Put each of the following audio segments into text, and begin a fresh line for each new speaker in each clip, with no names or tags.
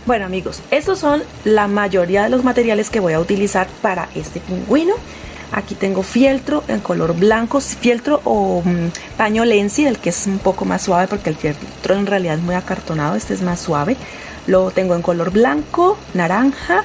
Bueno amigos, estos son la mayoría de los materiales que voy a utilizar para este pingüino. Aquí tengo fieltro en color blanco, fieltro o paño Lenzi, el que es un poco más suave porque el fieltro en realidad es muy acartonado, este es más suave. Lo tengo en color blanco, naranja,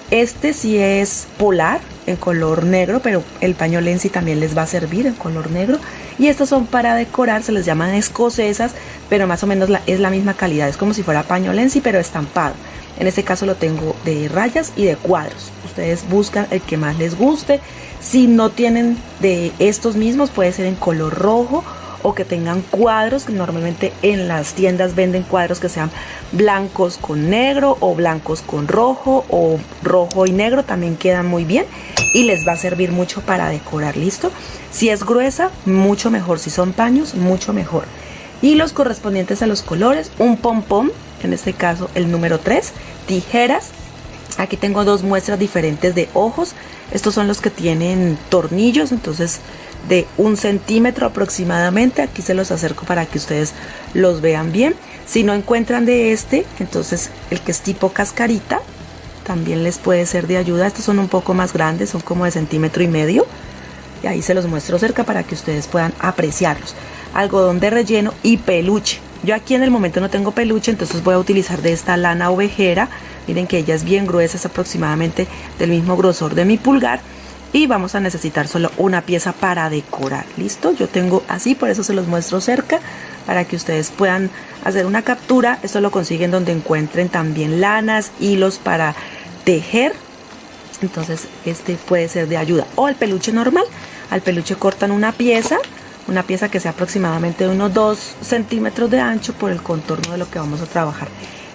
este sí es polar en color negro, pero el paño Lenzi también les va a servir en color negro. Y estos son para decorar, se les llaman escocesas, pero más o menos es la misma calidad, es como si fuera paño Lenzi pero estampado. En este caso lo tengo de rayas y de cuadros. Ustedes buscan el que más les guste. Si no tienen de estos mismos, puede ser en color rojo o que tengan cuadros, que normalmente en las tiendas venden cuadros que sean blancos con negro o blancos con rojo o rojo y negro, también quedan muy bien y les va a servir mucho para decorar. ¿Listo? Si es gruesa, mucho mejor. Si son paños, mucho mejor. Y los correspondientes a los colores, un pompón, en este caso el número 3, tijeras. Aquí tengo dos muestras diferentes de ojos. Estos son los que tienen tornillos, entonces de 1 centímetro aproximadamente. Aquí se los acerco para que ustedes los vean bien. Si no encuentran de este, entonces el que es tipo cascarita también les puede ser de ayuda. Estos son un poco más grandes, son como de 1,5 centímetros. Y ahí se los muestro cerca para que ustedes puedan apreciarlos. Algodón de relleno y peluche. Yo aquí en el momento no tengo peluche, entonces voy a utilizar de esta lana ovejera. Miren que ella es bien gruesa, es aproximadamente del mismo grosor de mi pulgar. Y vamos a necesitar solo una pieza para decorar. ¿Listo? Yo tengo así, por eso se los muestro cerca, para que ustedes puedan hacer una captura. Esto lo consiguen donde encuentren también lanas, hilos para tejer. Entonces este puede ser de ayuda. O el peluche normal. Al peluche cortan una pieza que sea aproximadamente de unos 2 centímetros de ancho por el contorno de lo que vamos a trabajar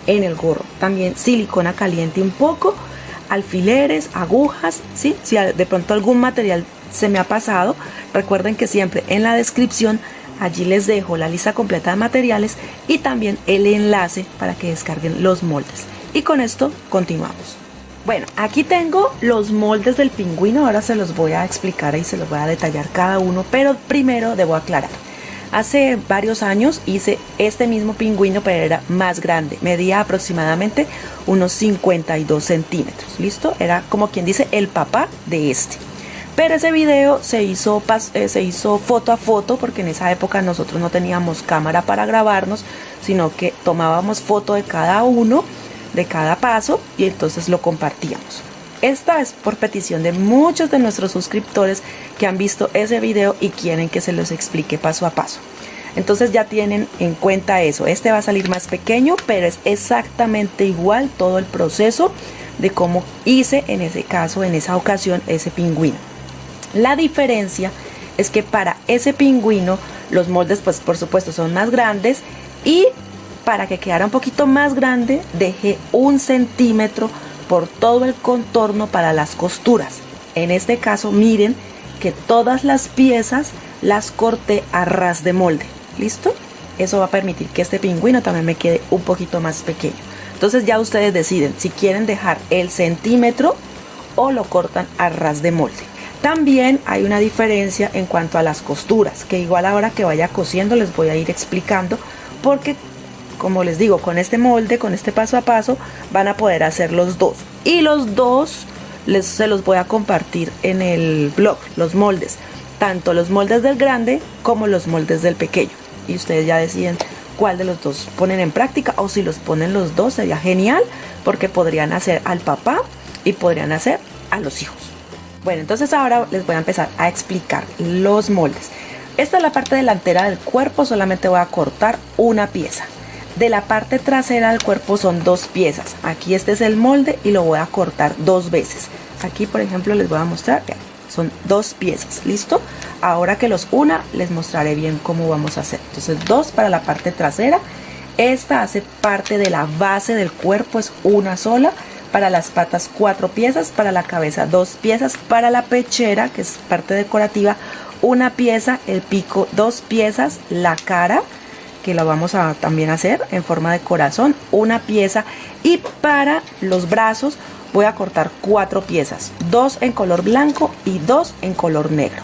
en el gorro. También silicona caliente un poco, alfileres, agujas, ¿sí? Si de pronto algún material se me ha pasado, recuerden que siempre en la descripción allí les dejo la lista completa de materiales y también el enlace para que descarguen los moldes. Y con esto continuamos. Bueno, aquí tengo los moldes del pingüino, ahora se los voy a explicar y se los voy a detallar cada uno, pero primero debo aclarar. Hace varios años hice este mismo pingüino, pero era más grande, medía aproximadamente unos 52 centímetros, ¿listo? Era como quien dice el papá de este. Pero ese video se hizo foto a foto, porque en esa época nosotros no teníamos cámara para grabarnos, sino que tomábamos foto de cada uno, de cada paso, y entonces lo compartíamos. Esta es por petición de muchos de nuestros suscriptores que han visto ese video y quieren que se los explique paso a paso. Entonces ya tienen en cuenta eso. Este va a salir más pequeño, pero es exactamente igual todo el proceso de cómo hice en ese caso, en esa ocasión, ese pingüino. La diferencia es que para ese pingüino los moldes, pues por supuesto, son más grandes, y para que quedara un poquito más grande dejé 1 centímetro por todo el contorno para las costuras. En este caso miren que todas las piezas las corté a ras de molde. ¿Listo? Eso va a permitir que este pingüino también me quede un poquito más pequeño. Entonces ya ustedes deciden si quieren dejar el centímetro o lo cortan a ras de molde. También hay una diferencia en cuanto a las costuras, que igual ahora que vaya cosiendo les voy a ir explicando, porque como les digo, con este molde, con este paso a paso, van a poder hacer los dos. Y los dos se los voy a compartir en el blog, los moldes. Tanto los moldes del grande como los moldes del pequeño. Y ustedes ya deciden cuál de los dos ponen en práctica, o si los ponen los dos sería genial, porque podrían hacer al papá y podrían hacer a los hijos. Bueno, entonces ahora les voy a empezar a explicar los moldes. Esta es la parte delantera del cuerpo, solamente voy a cortar una pieza. De la parte trasera del cuerpo son 2 piezas. Aquí este es el molde y lo voy a cortar 2 veces. Aquí por ejemplo les voy a mostrar, son 2 piezas, ¿listo? Ahora que los una les mostraré bien cómo vamos a hacer. Entonces 2 para la parte trasera. Esta hace parte de la base del cuerpo, es una sola. Para las patas 4 piezas, para la cabeza 2 piezas, para la pechera, que es parte decorativa, 1 pieza, el pico 2 piezas, la cara, que lo vamos a también hacer en forma de corazón, 1 pieza, y para los brazos voy a cortar 4 piezas, 2 en color blanco y 2 en color negro.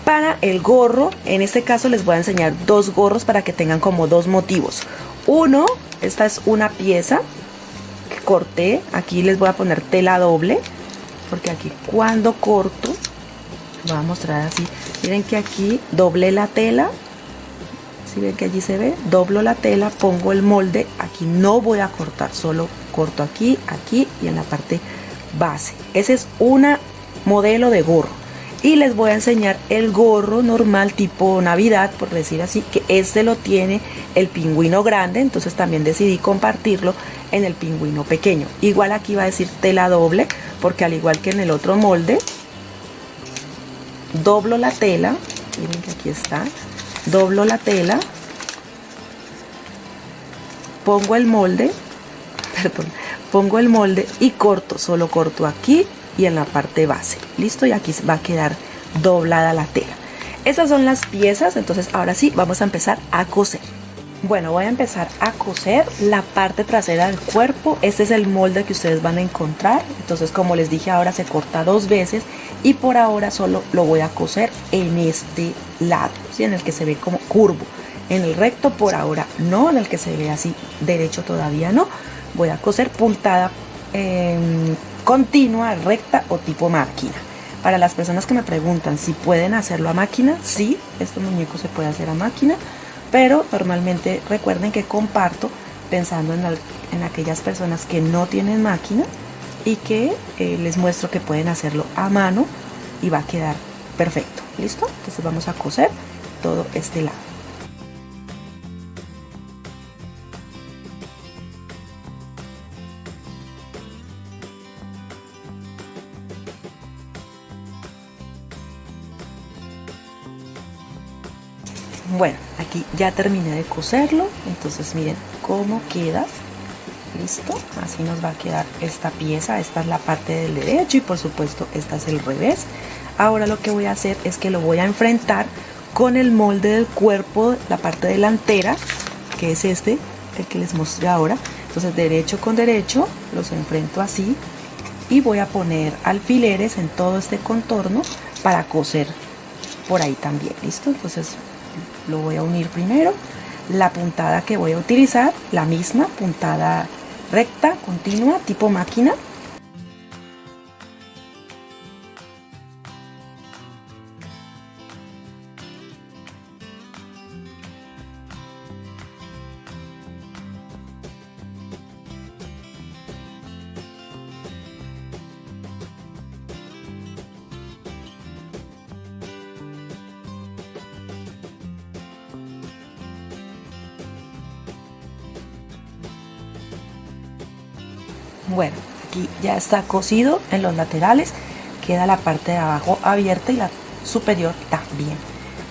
Para el gorro, en este caso les voy a enseñar 2 gorros para que tengan como 2 motivos. Uno, esta es una pieza, que corté, aquí les voy a poner tela doble, porque aquí cuando corto, voy a mostrar así, miren que aquí doblé la tela, si ven que allí se ve, doblo la tela, pongo el molde, aquí no voy a cortar, solo corto aquí, aquí y en la parte base. Ese es una modelo de gorro. Y les voy a enseñar el gorro normal tipo Navidad, por decir así, que este lo tiene el pingüino grande, entonces también decidí compartirlo en el pingüino pequeño. Igual aquí va a decir tela doble, porque al igual que en el otro molde, doblo la tela, miren que aquí está, doblo la tela, pongo el molde, perdón, pongo el molde y corto, solo corto aquí y en la parte base, listo, y aquí va a quedar doblada la tela. Esas son las piezas, entonces ahora sí vamos a empezar a coser. Bueno, voy a empezar a coser la parte trasera del cuerpo. Este es el molde que ustedes van a encontrar, entonces como les dije, ahora se corta 2 veces y por ahora solo lo voy a coser en este lado, ¿sí? En el que se ve como curvo, en el recto por ahora no, en el que se ve así derecho todavía no. Voy a coser puntada continua, recta o tipo máquina. Para las personas que me preguntan si pueden hacerlo a máquina, sí, este muñeco se puede hacer a máquina, pero normalmente recuerden que comparto pensando en aquellas personas que no tienen máquina y que les muestro que pueden hacerlo a mano y va a quedar perfecto. ¿Listo? Entonces vamos a coser todo este lado. Bueno, aquí ya terminé de coserlo, entonces miren cómo queda. Listo, así nos va a quedar esta pieza. Esta es la parte del derecho y por supuesto esta es el revés. Ahora lo que voy a hacer es que lo voy a enfrentar con el molde del cuerpo, la parte delantera, que es este, el que les mostré ahora. Entonces derecho con derecho los enfrento así y voy a poner alfileres en todo este contorno para coser por ahí también. Listo, entonces lo voy a unir primero. La puntada que voy a utilizar, la misma puntada recta, continua, tipo máquina. Bueno, aquí ya está cosido en los laterales, queda la parte de abajo abierta y la superior también.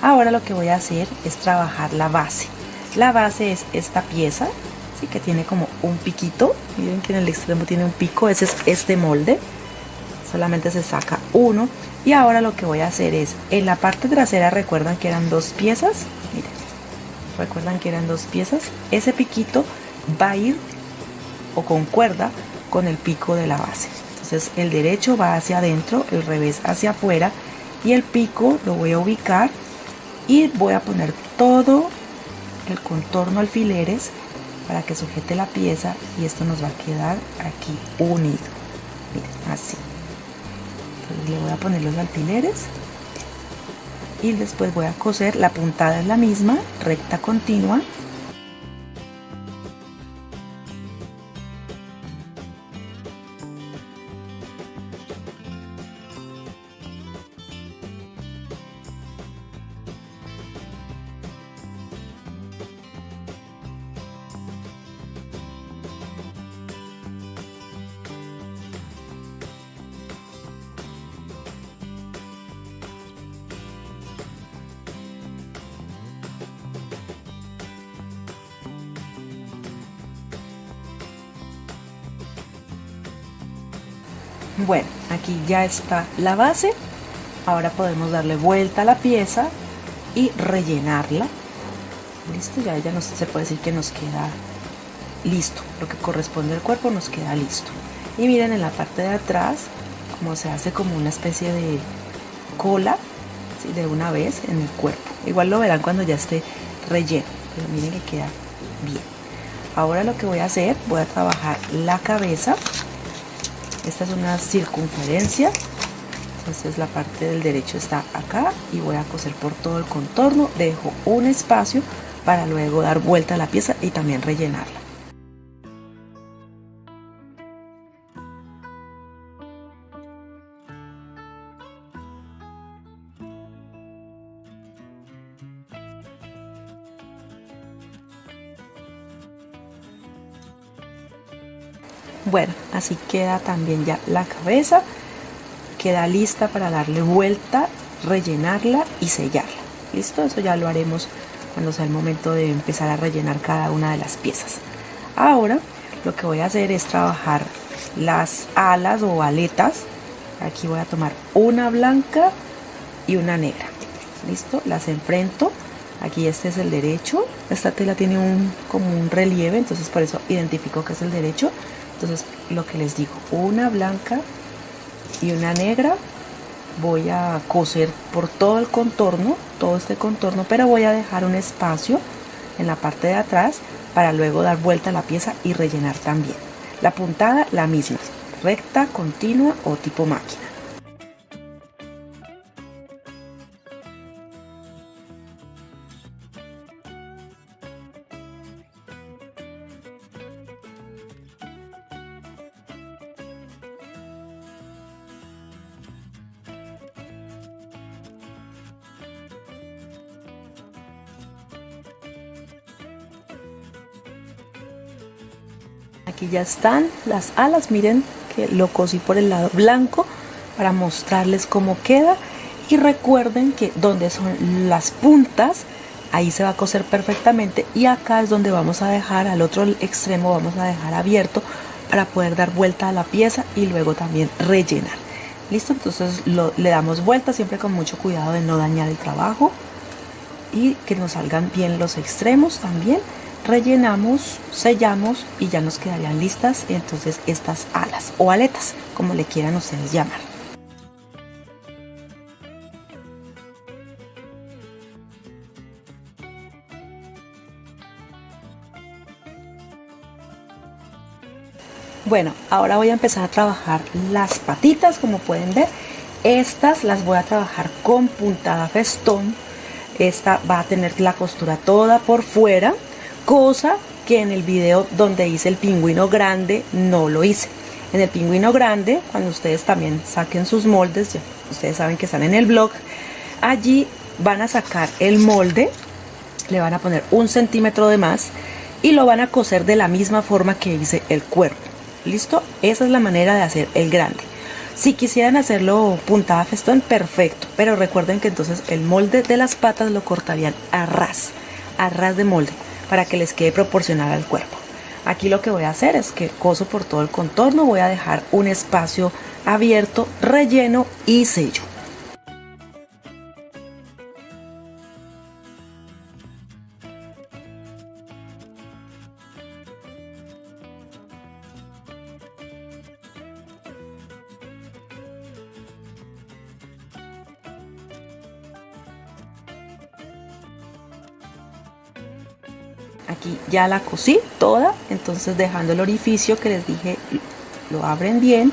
Ahora lo que voy a hacer es trabajar la base. La base es esta pieza, ¿sí? Que tiene como un piquito, miren que en el extremo tiene un pico, ese es este molde, solamente se saca uno. Y ahora lo que voy a hacer es, en la parte trasera, recuerdan que eran 2 piezas, miren, recuerdan que eran 2 piezas, ese piquito va a ir o concuerda con el pico de la base. Entonces el derecho va hacia adentro, el revés hacia afuera y el pico lo voy a ubicar y voy a poner todo el contorno alfileres para que sujete la pieza y esto nos va a quedar aquí unido. Miren, así. Entonces le voy a poner los alfileres y después voy a coser. La puntada es la misma, recta continua. Bueno, aquí ya está la base. Ahora podemos darle vuelta a la pieza y rellenarla. Listo, ya se puede decir que nos queda listo. Lo que corresponde al cuerpo nos queda listo. Y miren en la parte de atrás, como se hace como una especie de cola, ¿sí? De una vez en el cuerpo. Igual lo verán cuando ya esté relleno, pero miren que queda bien. Ahora lo que voy a hacer, voy a trabajar la cabeza. Esta es una circunferencia, entonces la parte del derecho está acá y voy a coser por todo el contorno. Dejo un espacio para luego dar vuelta a la pieza y también rellenarla. Bueno, así queda también ya la cabeza, queda lista para darle vuelta, rellenarla y sellarla. ¿Listo? Eso ya lo haremos cuando sea el momento de empezar a rellenar cada una de las piezas. Ahora lo que voy a hacer es trabajar las alas o aletas. Aquí voy a tomar una blanca y una negra. ¿Listo? Las enfrento. Aquí este es el derecho. Esta tela tiene como un relieve, entonces por eso identifico que es el derecho. Entonces lo que les digo, una blanca y una negra. Voy a coser por todo el contorno, todo este contorno, pero voy a dejar un espacio en la parte de atrás para luego dar vuelta a la pieza y rellenar también. La puntada la misma, recta, continua o tipo máquina. Aquí ya están las alas, miren que lo cosí por el lado blanco para mostrarles cómo queda. Y recuerden que donde son las puntas, ahí se va a coser perfectamente, y acá es donde vamos a dejar, al otro extremo vamos a dejar abierto para poder dar vuelta a la pieza y luego también rellenar. Listo, entonces le damos vuelta siempre con mucho cuidado de no dañar el trabajo y que nos salgan bien los extremos también. Rellenamos, sellamos y ya nos quedarían listas entonces estas alas o aletas, como le quieran ustedes llamar. Bueno, ahora voy a empezar a trabajar las patitas. Como pueden ver, estas las voy a trabajar con puntada festón. Esta va a tener la costura toda por fuera, cosa que en el video donde hice el pingüino grande no lo hice. En el pingüino grande, cuando ustedes también saquen sus moldes, ya ustedes saben que están en el blog, allí van a sacar el molde, le van a poner 1 centímetro de más y lo van a coser de la misma forma que hice el cuerpo. ¿Listo? Esa es la manera de hacer el grande. Si quisieran hacerlo puntada festón, perfecto, pero recuerden que entonces el molde de las patas lo cortarían a ras de molde, para que les quede proporcional al cuerpo. Aquí lo que voy a hacer es que coso por todo el contorno, voy a dejar un espacio abierto, relleno y sello. Aquí ya la cosí toda, entonces dejando el orificio que les dije, lo abren bien,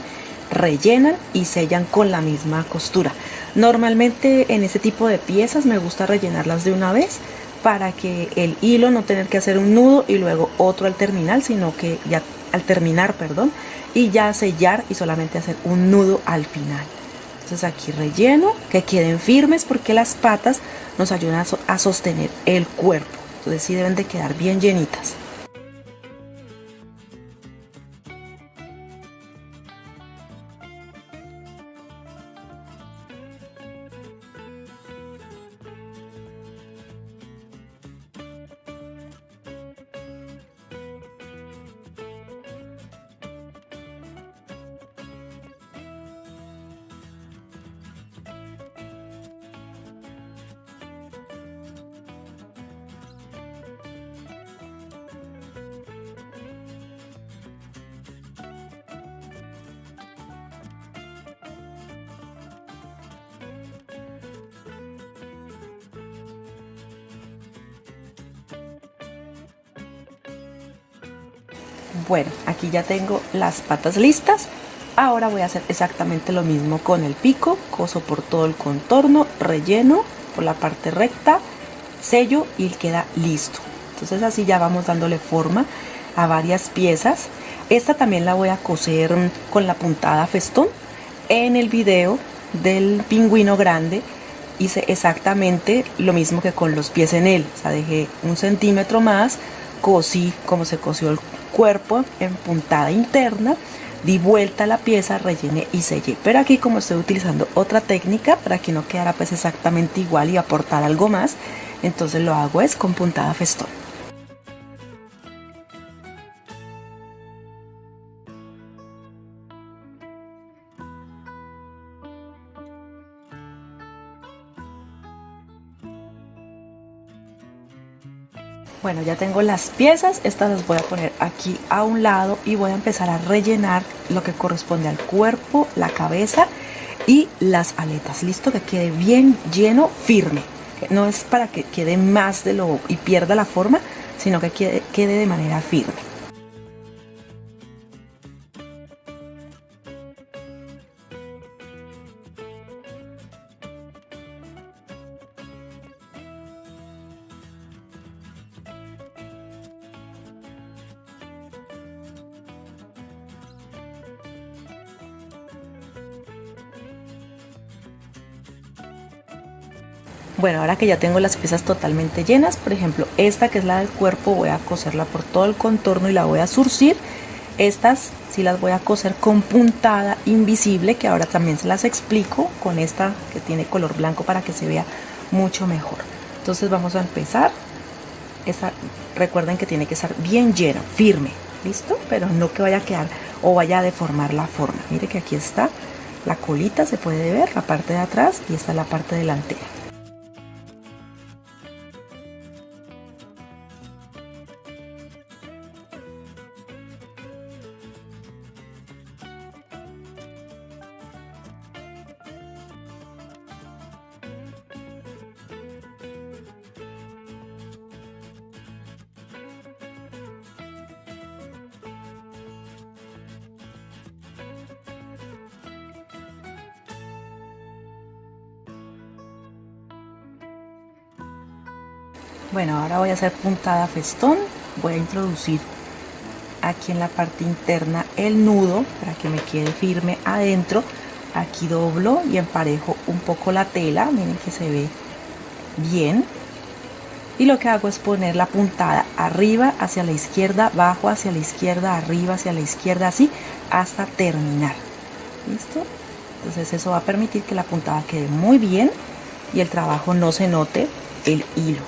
rellenan y sellan con la misma costura. Normalmente en este tipo de piezas me gusta rellenarlas de una vez para que el hilo no tener que hacer un nudo y luego otro al terminar, sino que ya al terminar, perdón, y ya sellar y solamente hacer un nudo al final. Entonces aquí relleno, que queden firmes porque las patas nos ayudan a sostener el cuerpo. Entonces sí deben de quedar bien llenitas. Bueno, aquí ya tengo las patas listas. Ahora voy a hacer exactamente lo mismo con el pico. Coso por todo el contorno, relleno por la parte recta, sello y queda listo. Entonces así ya vamos dándole forma a varias piezas. Esta también la voy a coser con la puntada festón. En el video del pingüino grande hice exactamente lo mismo que con los pies en él. O sea, dejé 1 centímetro más, cosí como se cosió el cuerpo en puntada interna, di vuelta a la pieza, rellené y sellé. Pero aquí, como estoy utilizando otra técnica para que no quedara pues exactamente igual y aportar algo más, entonces lo hago es con puntada festón. Bueno, ya tengo las piezas, estas las voy a poner aquí a un lado y voy a empezar a rellenar lo que corresponde al cuerpo, la cabeza y las aletas. Listo, que quede bien lleno, firme. No es para que quede más de lo y pierda la forma, sino que quede de manera firme. Bueno, ahora que ya tengo las piezas totalmente llenas, por ejemplo, esta que es la del cuerpo, voy a coserla por todo el contorno y la voy a zurcir. Estas sí las voy a coser con puntada invisible, que ahora también se las explico, con esta que tiene color blanco para que se vea mucho mejor. Entonces vamos a empezar. Esta, recuerden que tiene que estar bien lleno, firme, ¿listo? Pero no que vaya a quedar o vaya a deformar la forma. Mire que aquí está la colita, se puede ver, la parte de atrás, y esta es la parte delantera. Bueno, ahora voy a hacer puntada festón. Voy a introducir aquí en la parte interna el nudo para que me quede firme adentro. Aquí doblo y emparejo un poco la tela. Miren que se ve bien. Y lo que hago es poner la puntada arriba hacia la izquierda, abajo hacia la izquierda, arriba hacia la izquierda, así hasta terminar. ¿Listo? Entonces eso va a permitir que la puntada quede muy bien y el trabajo no se note el hilo.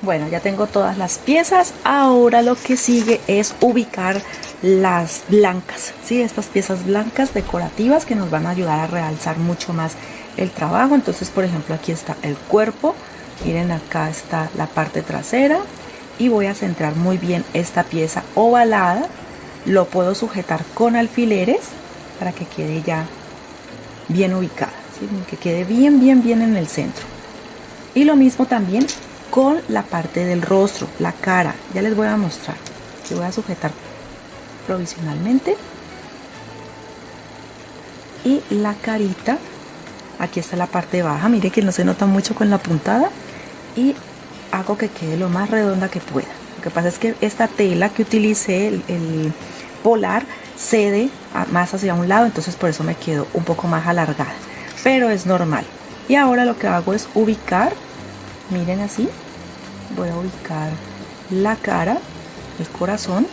Bueno, ya tengo todas las piezas. Ahora lo que sigue es ubicar las blancas, ¿sí? Estas piezas blancas decorativas que nos van a ayudar a realzar mucho más el trabajo. Entonces, por ejemplo, aquí está el cuerpo. Miren, acá está la parte trasera. Y voy a centrar muy bien esta pieza ovalada. Lo puedo sujetar con alfileres para que quede ya bien ubicada, ¿sí? Que quede bien en el centro. Y lo mismo también con la parte del rostro, la cara. Ya les voy a mostrar. Aquí voy a sujetar provisionalmente. Y la carita, aquí está la parte baja. Mire que no se nota mucho con la puntada. Y hago que quede lo más redonda que pueda. Lo que pasa es que esta tela que utilicé, el polar, cede más hacia un lado. Entonces por eso me quedó un poco más alargada. Pero es normal. Y ahora lo que hago es ubicar. Miren así. Voy a ubicar la cara, el corazón,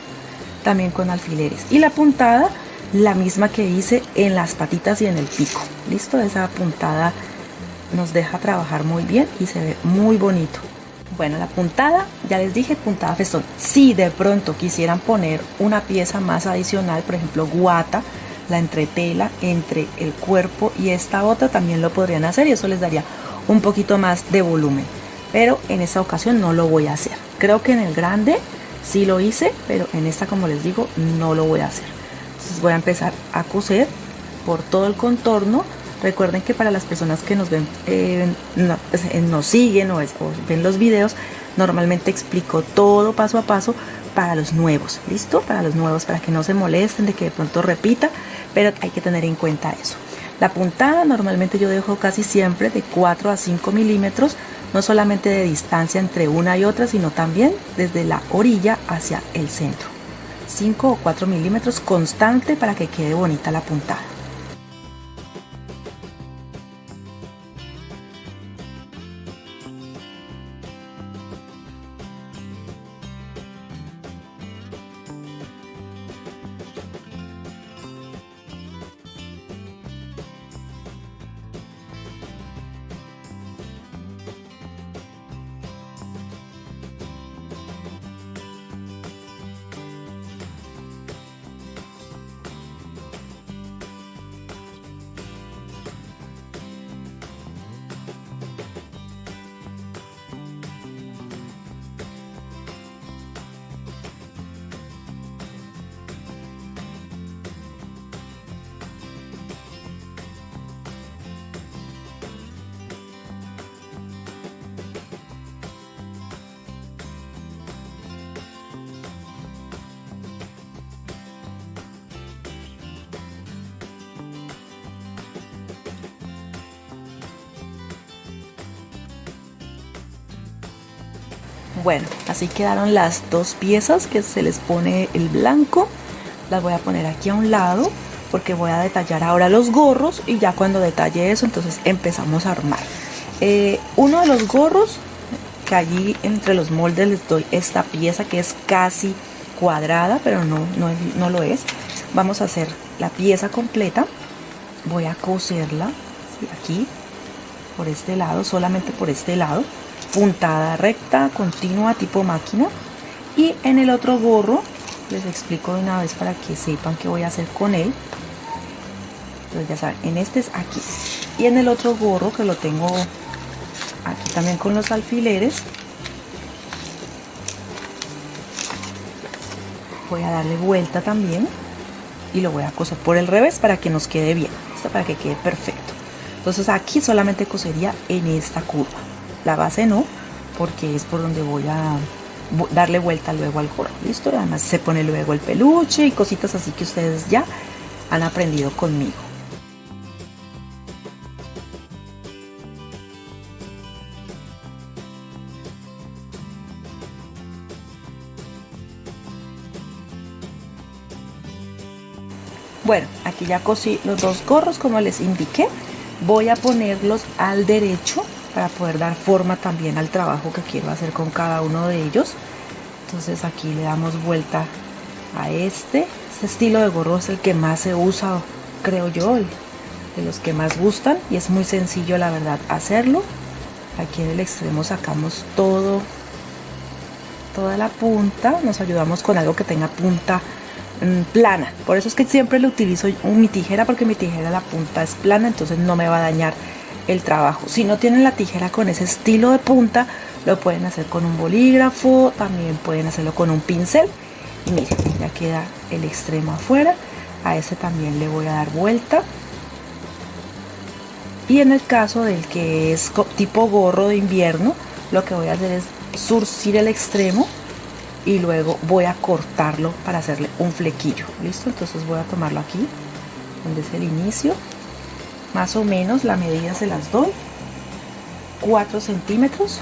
también con alfileres. Y la puntada, la misma que hice en las patitas y en el pico. ¿Listo? Esa puntada nos deja trabajar muy bien y se ve muy bonito. Bueno, la puntada, ya les dije, puntada festón. Si de pronto quisieran poner una pieza más adicional, por ejemplo guata, la entretela entre el cuerpo y esta otra, también lo podrían hacer y eso les daría un poquito más de volumen, pero en esta ocasión no lo voy a hacer. Creo que en el grande sí lo hice, pero en esta, como les digo, no lo voy a hacer. Entonces voy a empezar a coser por todo el contorno. Recuerden que para las personas que nos ven, nos siguen o ven los videos, normalmente explico todo paso a paso para los nuevos, ¿listo? Para los nuevos, para que no se molesten de que de pronto repita, pero hay que tener en cuenta eso. La puntada normalmente yo dejo casi siempre de 4 a 5 milímetros, no solamente de distancia entre una y otra, sino también desde la orilla hacia el centro. 5 o 4 milímetros constante para que quede bonita la puntada. Bueno, así quedaron las dos piezas que se les pone el blanco. Las voy a poner aquí a un lado porque voy a detallar ahora los gorros y ya cuando detalle eso entonces empezamos a armar. Uno de los gorros, que allí entre los moldes les doy esta pieza que es casi cuadrada, pero no lo es. Vamos a hacer la pieza completa. Voy a coserla aquí por este lado, solamente por este lado, puntada recta, continua, tipo máquina. Y en el otro gorro les explico de una vez para que sepan qué voy a hacer con él. Entonces ya saben, en este es aquí, y en el otro gorro que lo tengo aquí también con los alfileres, voy a darle vuelta también y lo voy a coser por el revés para que nos quede bien, para que quede perfecto. Entonces aquí solamente cosería en esta curva, la base no, porque es por donde voy a darle vuelta luego al gorro, listo. Además se pone luego el peluche y cositas así que ustedes ya han aprendido conmigo. Bueno, aquí ya cosí los dos gorros como les indiqué. Voy a ponerlos al derecho para poder dar forma también al trabajo que quiero hacer con cada uno de ellos. Entonces aquí le damos vuelta a este estilo de gorro, es el que más se usa, creo yo, de los que más gustan, y es muy sencillo la verdad hacerlo. Aquí en el extremo sacamos toda la punta, nos ayudamos con algo que tenga punta plana, por eso es que siempre le utilizo mi tijera, porque mi tijera la punta es plana, entonces no me va a dañar el trabajo. Si no tienen la tijera con ese estilo de punta, lo pueden hacer con un bolígrafo, también pueden hacerlo con un pincel. Y miren, ya queda el extremo afuera. A este también le voy a dar vuelta. Y en el caso del que es tipo gorro de invierno, lo que voy a hacer es zurcir el extremo y luego voy a cortarlo para hacerle un flequillo, listo. Entonces voy a tomarlo aquí donde es el inicio, más o menos la medida se las doy, 4 centímetros.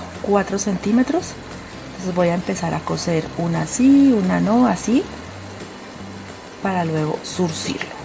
Entonces voy a empezar a coser una así, una no, así, para luego zurcirlo.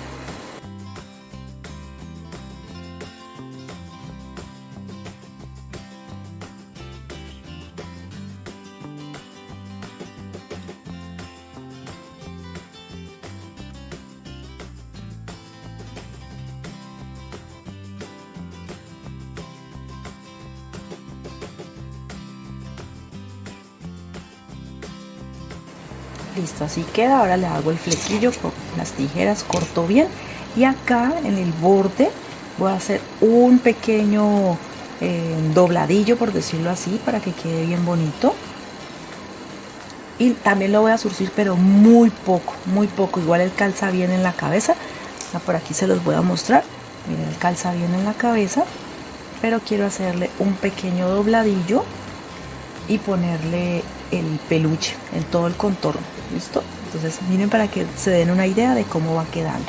Listo, así queda. Ahora le hago el flequillo con las tijeras, corto bien. Y acá en el borde voy a hacer un pequeño dobladillo, por decirlo así, para que quede bien bonito. Y también lo voy a surcir, pero muy poco. Igual él calza bien en la cabeza. Por aquí se los voy a mostrar. Miren, él calza bien en la cabeza, pero quiero hacerle un pequeño dobladillo y ponerle el peluche en todo el contorno. ¿Listo? Entonces miren, para que se den una idea de cómo va quedando.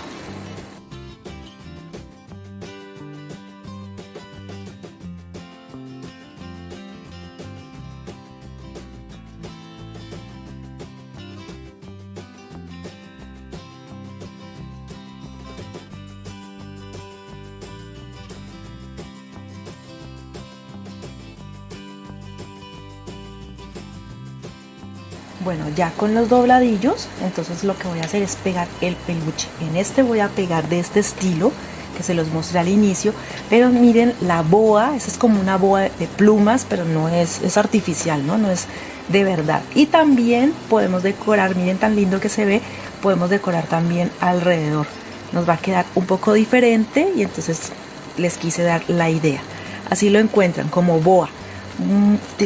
Bueno, ya con los dobladillos, entonces lo que voy a hacer es pegar el peluche. En este voy a pegar de este estilo que se los mostré al inicio, pero miren la boa, esa es como una boa de plumas, pero no es artificial, ¿no? No es de verdad. Y también podemos decorar, miren tan lindo que se ve, podemos decorar también alrededor. Nos va a quedar un poco diferente y entonces les quise dar la idea. Así lo encuentran, como boa.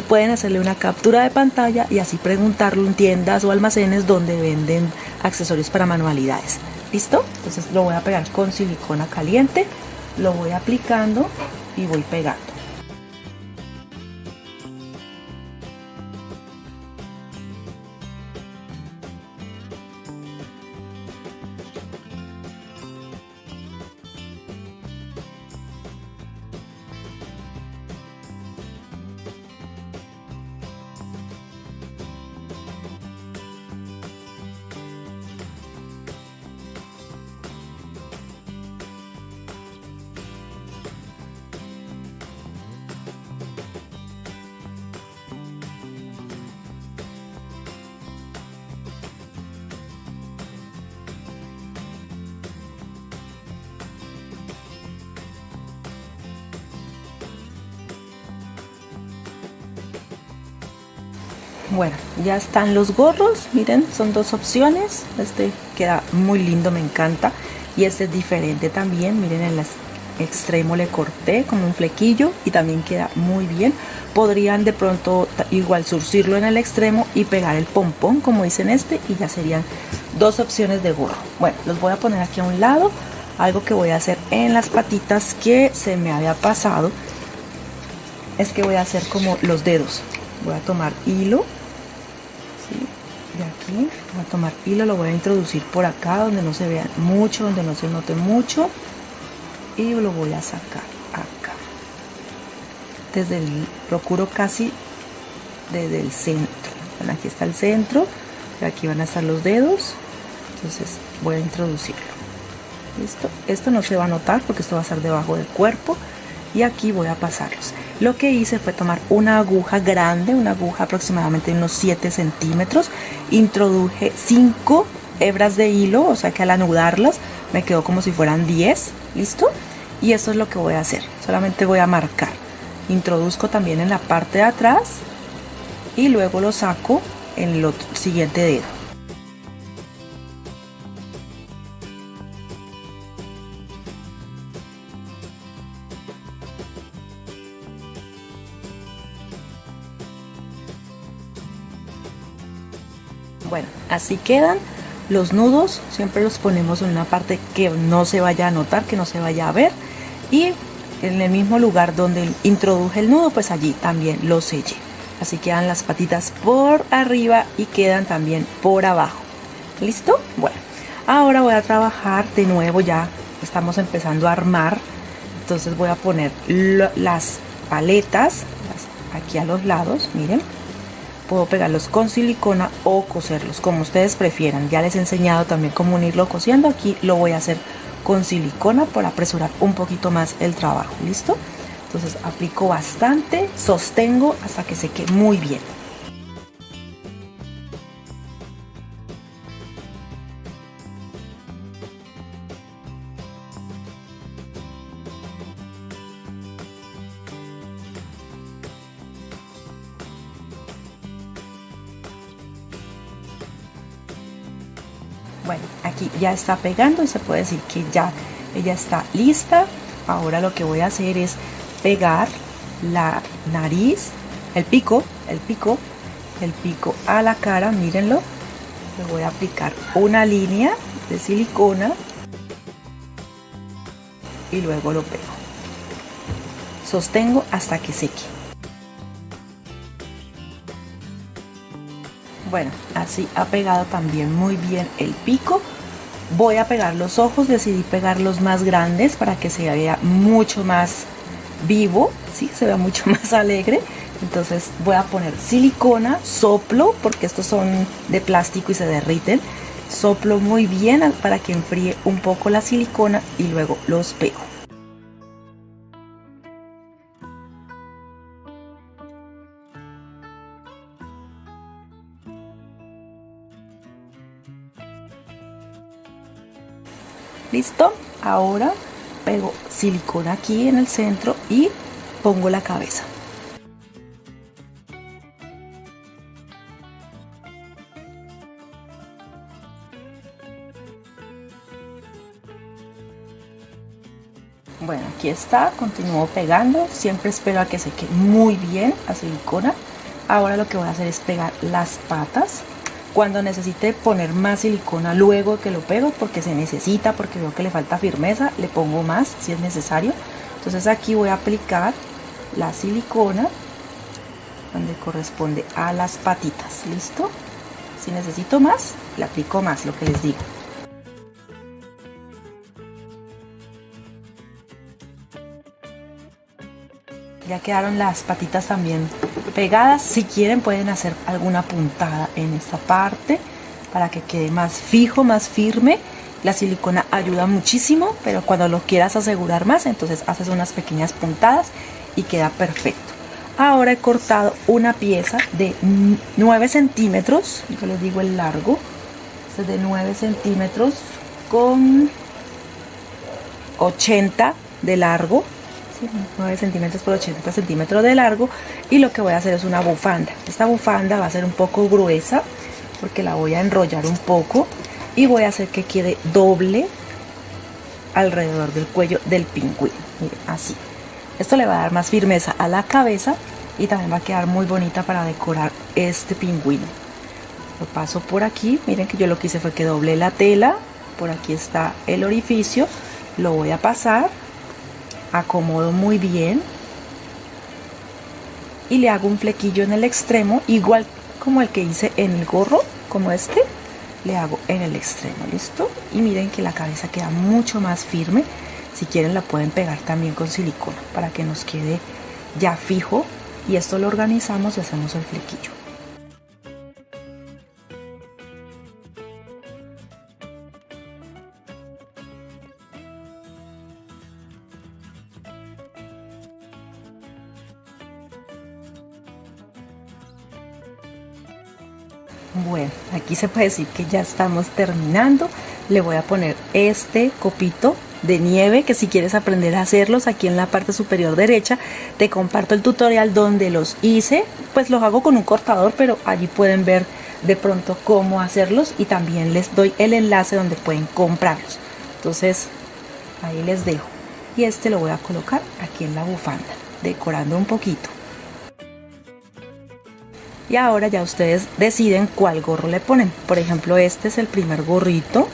Pueden hacerle una captura de pantalla y así preguntarlo en tiendas o almacenes donde venden accesorios para manualidades. ¿Listo? Entonces lo voy a pegar con silicona caliente, lo voy aplicando y voy pegando. Bueno, ya están los gorros, miren, son dos opciones. Este queda muy lindo, me encanta. Y este es diferente también, miren, en el extremo le corté como un flequillo y también queda muy bien. Podrían de pronto igual surcirlo en el extremo y pegar el pompón como hice en este, y ya serían dos opciones de gorro. Bueno, los voy a poner aquí a un lado. Algo que voy a hacer en las patitas que se me había pasado es que voy a hacer como los dedos. Voy a tomar hilo, ¿sí? De aquí voy a tomar hilo, lo voy a introducir por acá donde no se vea mucho, donde no se note mucho, y lo voy a sacar acá desde el, procuro casi desde el centro. Bueno, aquí está el centro y aquí van a estar los dedos, entonces voy a introducirlo. Listo, esto no se va a notar porque esto va a estar debajo del cuerpo, y aquí voy a pasarlos. Lo que hice fue tomar una aguja grande, una aguja aproximadamente de unos 7 centímetros, introduje 5 hebras de hilo, o sea que al anudarlas me quedó como si fueran 10, ¿listo? Y eso es lo que voy a hacer, solamente voy a marcar. Introduzco también en la parte de atrás y luego lo saco en el siguiente dedo. Bueno, así quedan los nudos. Siempre los ponemos en una parte que no se vaya a notar, que no se vaya a ver, y en el mismo lugar donde introduje el nudo, pues allí también lo sellé. Así quedan las patitas por arriba y quedan también por abajo. ¿Listo? Bueno, ahora voy a trabajar de nuevo, ya estamos empezando a armar. Entonces voy a poner las paletas aquí a los lados, miren. Puedo pegarlos con silicona o coserlos, como ustedes prefieran. Ya les he enseñado también cómo unirlo cosiendo. Aquí lo voy a hacer con silicona por apresurar un poquito más el trabajo. ¿Listo? Entonces aplico bastante, sostengo hasta que seque muy bien. Bueno, aquí ya está pegando y se puede decir que ya ella está lista. Ahora lo que voy a hacer es pegar la nariz, el pico a la cara, mírenlo. Le voy a aplicar una línea de silicona y luego lo pego. Sostengo hasta que seque. Bueno, así ha pegado también muy bien el pico. Voy a pegar los ojos, decidí pegarlos más grandes para que se vea mucho más vivo, ¿sí? Se vea mucho más alegre. Entonces voy a poner silicona, soplo, porque estos son de plástico y se derriten. Soplo muy bien para que enfríe un poco la silicona y luego los pego. ¿Listo? Ahora pego silicona aquí en el centro y pongo la cabeza. Bueno, aquí está, continúo pegando, siempre espero a que seque muy bien la silicona. Ahora lo que voy a hacer es pegar las patas. Cuando necesite poner más silicona luego que lo pego, porque se necesita, porque veo que le falta firmeza, le pongo más si es necesario. Entonces aquí voy a aplicar la silicona donde corresponde a las patitas. ¿Listo? Si necesito más, le aplico más, lo que les digo. Ya quedaron las patitas también pegadas. Si quieren pueden hacer alguna puntada en esta parte para que quede más fijo, más firme. La silicona ayuda muchísimo, pero cuando lo quieras asegurar más, entonces haces unas pequeñas puntadas y queda perfecto. Ahora he cortado una pieza de 9 centímetros, yo les digo el largo, este es de 9 centímetros con 80 de largo. 9 centímetros por 80 centímetros de largo, y lo que voy a hacer es una bufanda. Esta bufanda va a ser un poco gruesa porque la voy a enrollar un poco y voy a hacer que quede doble alrededor del cuello del pingüino. Miren, así. Esto le va a dar más firmeza a la cabeza y también va a quedar muy bonita para decorar este pingüino. Lo paso por aquí, miren que yo lo que hice fue que doblé la tela, por aquí está el orificio, lo voy a pasar, acomodo muy bien y le hago un flequillo en el extremo, igual como el que hice en el gorro, como este, le hago en el extremo. ¿Listo? Y miren que la cabeza queda mucho más firme. Si quieren la pueden pegar también con silicona para que nos quede ya fijo, y esto lo organizamos y hacemos el flequillo. Bueno, aquí se puede decir que ya estamos terminando. Le voy a poner este copito de nieve, que si quieres aprender a hacerlos, aquí en la parte superior derecha te comparto el tutorial donde los hice. Pues los hago con un cortador, pero allí pueden ver de pronto cómo hacerlos, y también les doy el enlace donde pueden comprarlos. Entonces ahí les dejo, y este lo voy a colocar aquí en la bufanda, decorando un poquito. Y ahora ya ustedes deciden cuál gorro le ponen. Por ejemplo, este es el primer gorrito.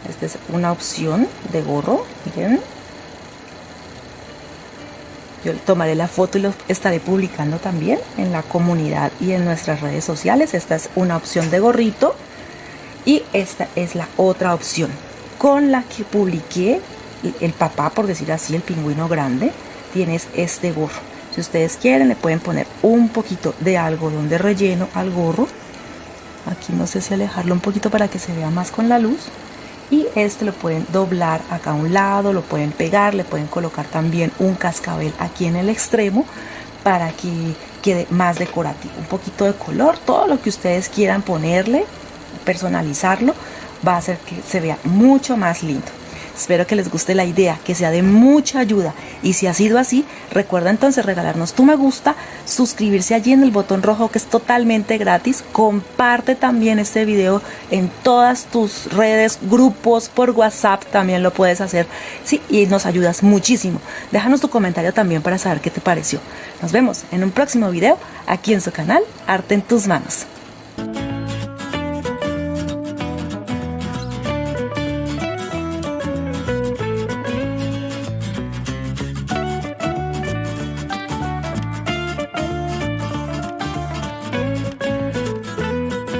Esta es una opción de gorro. Miren. Yo tomaré la foto y lo estaré publicando también en la comunidad y en nuestras redes sociales. Esta es una opción de gorrito. Y esta es la otra opción con la que publiqué el papá, por decir así, el pingüino grande. Tienes este gorro. Si ustedes quieren, le pueden poner un poquito de algodón de relleno al gorro. Aquí no sé si alejarlo un poquito para que se vea más con la luz. Y este lo pueden doblar acá a un lado, lo pueden pegar, le pueden colocar también un cascabel aquí en el extremo para que quede más decorativo. Un poquito de color, todo lo que ustedes quieran ponerle, personalizarlo, va a hacer que se vea mucho más lindo. Espero que les guste la idea, que sea de mucha ayuda. Y si ha sido así, recuerda entonces regalarnos tu me gusta, suscribirse allí en el botón rojo que es totalmente gratis. Comparte también este video en todas tus redes, grupos, por WhatsApp también lo puedes hacer. Sí, y nos ayudas muchísimo. Déjanos tu comentario también para saber qué te pareció. Nos vemos en un próximo video aquí en su canal Arte en tus manos.